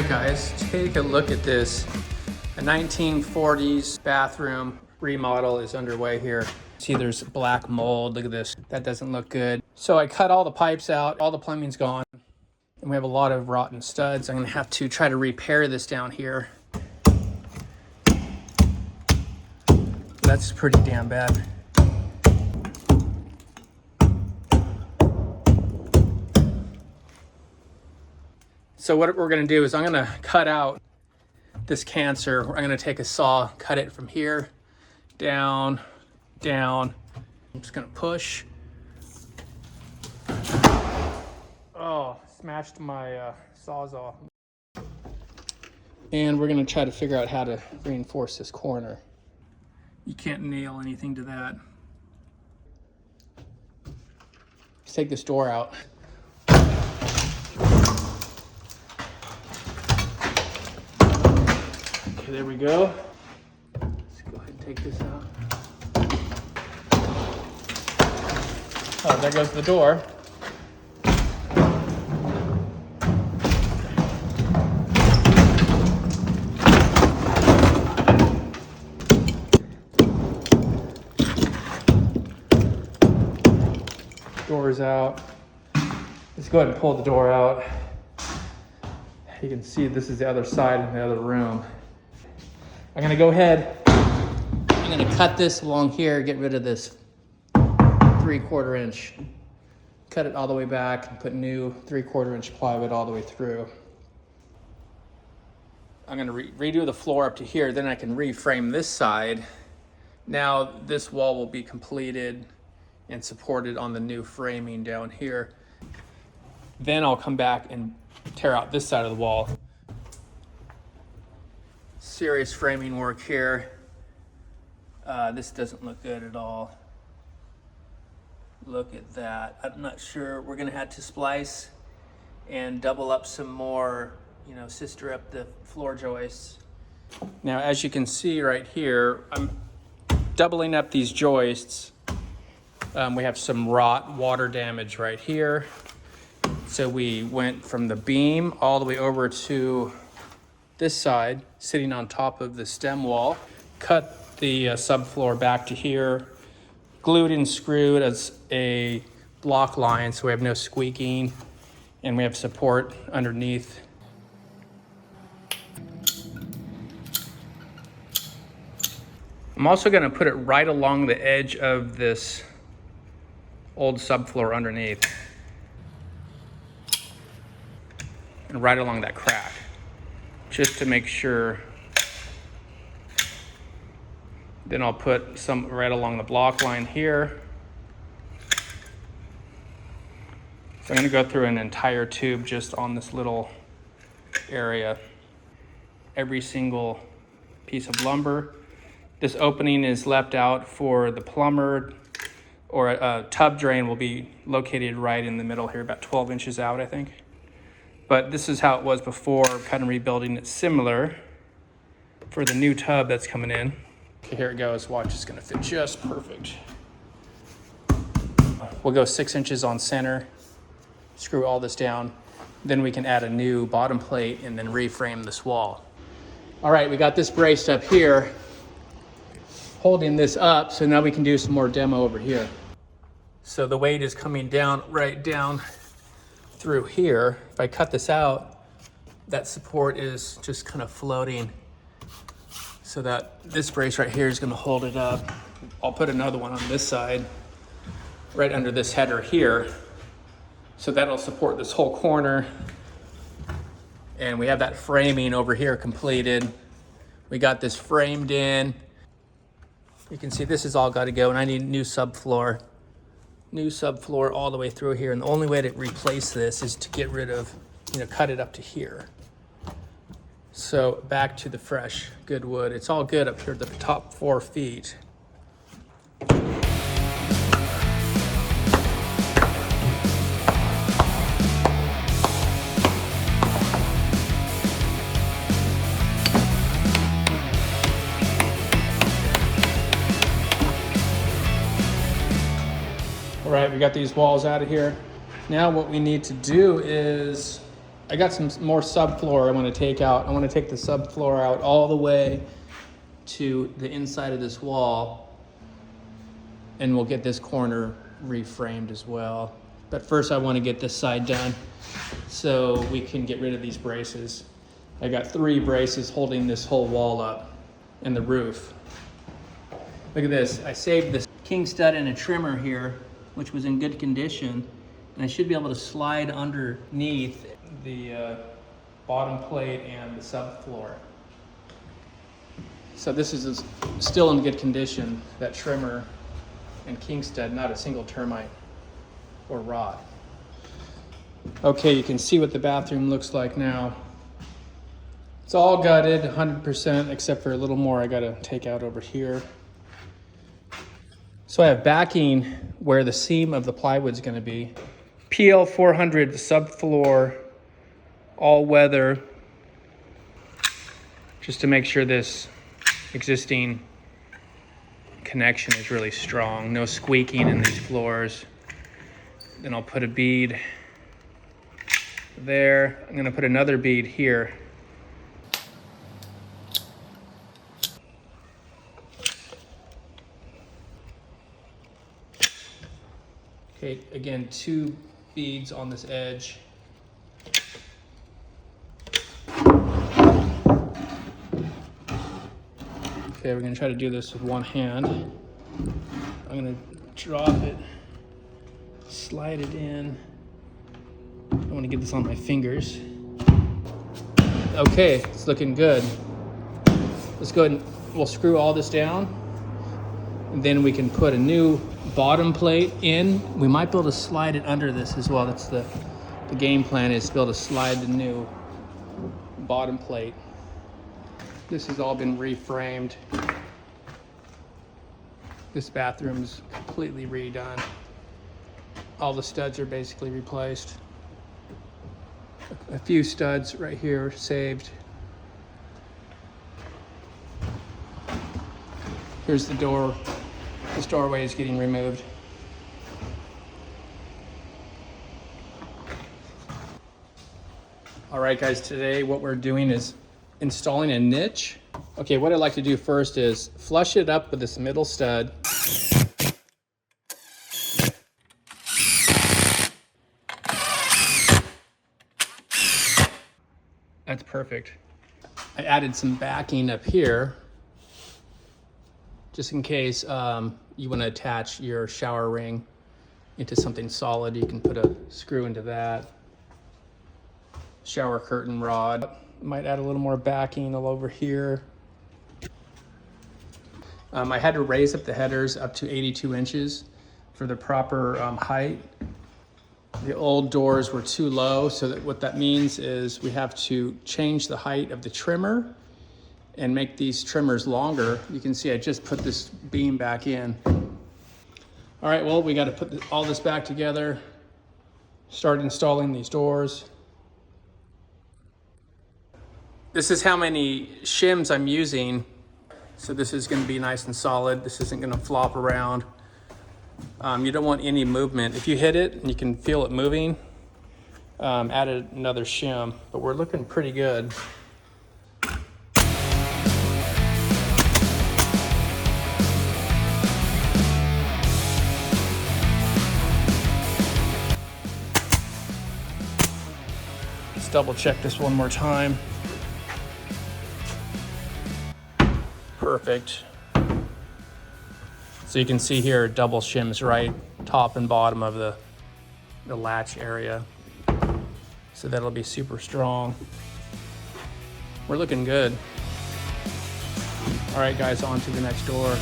right, guys, take a look at this. A 1940s bathroom remodel is underway here. See, there's black mold. Look at this. That doesn't look good. So I cut all the pipes out. All the plumbing's gone. And we have a lot of rotten studs. I'm gonna have to try to repair this down here. That's pretty damn bad. So what we're gonna do is I'm gonna cut out this cancer. I'm gonna take a saw, cut it from here, down, down. I'm just gonna push. Oh, smashed my Sawzall. And we're gonna try to figure out how to reinforce this corner. You can't nail anything to that. Let's take this door out. Okay, there we go. Let's go ahead and take this out. Oh, there goes the door. Door's out. Let's go ahead and pull the door out. You can see this is the other side in the other room. I'm gonna go ahead, I'm gonna cut this along here, get rid of this 3/4 inch. Cut it all the way back and put new 3/4 inch plywood all the way through. I'm gonna redo the floor up to here, then I can reframe this side. Now this wall will be completed and supported on the new framing down here. Then I'll come back and tear out this side of the wall. Serious framing work here. This doesn't look good at all. Look at that. I'm not sure. We're gonna have to splice and double up some more, sister up the floor joists. Now, as you can see right here, I'm doubling up these joists. We have some rot water damage right here. So we went from the beam all the way over to this side, sitting on top of the stem wall, cut the subfloor back to here, glued and screwed as a block line so we have no squeaking, and we have support underneath. I'm also gonna put it right along the edge of this old subfloor underneath, and right along that crack, just to make sure. Then I'll put some right along the block line here. So I'm gonna go through an entire tube just on this little area. Every single piece of lumber. This opening is left out for the plumber, or a tub drain will be located right in the middle here, about 12 inches out, I think. But this is how it was before, kind of rebuilding it similar for the new tub that's coming in. Okay, here it goes. Watch, it's gonna fit just perfect. We'll go 6 inches on center, screw all this down. Then we can add a new bottom plate and then reframe this wall. All right, we got this braced up here, holding this up, so now we can do some more demo over here. So the weight is coming down, right down through here. If I cut this out, that support is just kind of floating, so that this brace right here is gonna hold it up. I'll put another one on this side, right under this header here. So that'll support this whole corner. And we have that framing over here completed. We got this framed in. You can see this has all got to go, and I need new subfloor. New subfloor all the way through here. And the only way to replace this is to get rid of, cut it up to here. So back to the fresh, good wood. It's all good up here at the top 4 feet. All right, we got these walls out of here. Now what we need to do is I got some more subfloor I want to take out. I want to take the subfloor out all the way to the inside of this wall, and we'll get this corner reframed as well. But first I want to get this side done so we can get rid of these braces. I got 3 braces holding this whole wall up and the roof. Look at this. I saved this king stud and a trimmer here, which was in good condition, and I should be able to slide underneath the bottom plate and the subfloor. So this is still in good condition, that trimmer and king stud, not a single termite or rot. Okay, you can see what the bathroom looks like now. It's all gutted 100% except for a little more I gotta take out over here. So I have backing where the seam of the plywood's gonna be. PL 400 subfloor, all weather, just to make sure this existing connection is really strong. No squeaking in these floors. Then I'll put a bead there. I'm gonna put another bead here. Okay, again, 2 beads on this edge. Okay, we're gonna try to do this with one hand. I'm gonna drop it, slide it in. I wanna get this on my fingers. Okay, it's looking good. Let's go ahead and we'll screw all this down. And then we can put a new bottom plate in. We might be able to slide it under this as well. That's the game plan, is to be able to slide the new bottom plate. This has all been reframed. This bathroom's completely redone. All the studs are basically replaced. A few studs right here saved. Here's the door. This doorway is getting removed. All right, guys, today what we're doing is installing a niche. Okay, what I'd like to do first is flush it up with this middle stud. That's perfect. I added some backing up here, just in case you want to attach your shower ring into something solid. You can put a screw into that. Shower curtain rod. Might add a little more backing all over here. I had to raise up the headers up to 82 inches for the proper height. The old doors were too low, so that what that means is we have to change the height of the trimmer and make these trimmers longer. You can see I just put this beam back in. All right, well, we got to put all this back together, start installing these doors. This is how many shims I'm using. So this is going to be nice and solid. This isn't going to flop around. You don't want any movement. If you hit it and you can feel it moving, add another shim, but we're looking pretty good. Let's double check this one more time. Perfect. So you can see here double shims right top and bottom of the latch area. So that'll be super strong. We're looking good. All right, guys, on to the next door.